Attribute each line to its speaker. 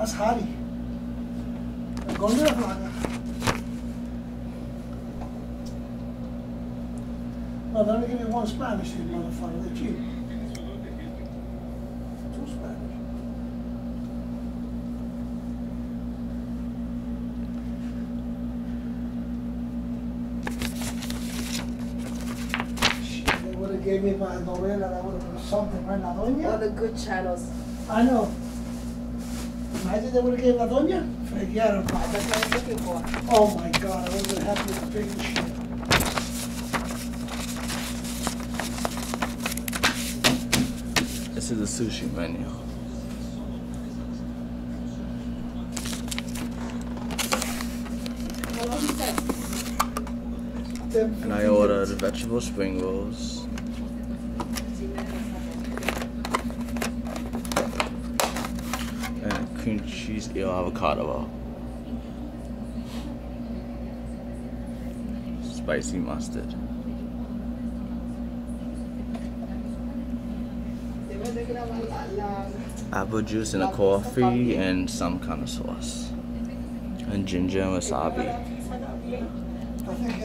Speaker 1: That's Harry. Go there, Flaga. No, they're only giving one Spanish, you motherfucker. They're cheap. Two Spanish. Shit, they would have gave me my novela. That would have been something, right? La Doña?
Speaker 2: All the good channels.
Speaker 1: I know. Imagine they would have gave La Doña? Forget about it.
Speaker 2: That's what I was looking for.
Speaker 1: Oh my God, I would have been happy with the big shit.
Speaker 3: This is the sushi menu. And I ordered vegetable spring rolls. And cream cheese eel avocado roll. Spicy mustard. Apple juice and a coffee and some kind of sauce. And ginger and wasabi.
Speaker 1: I think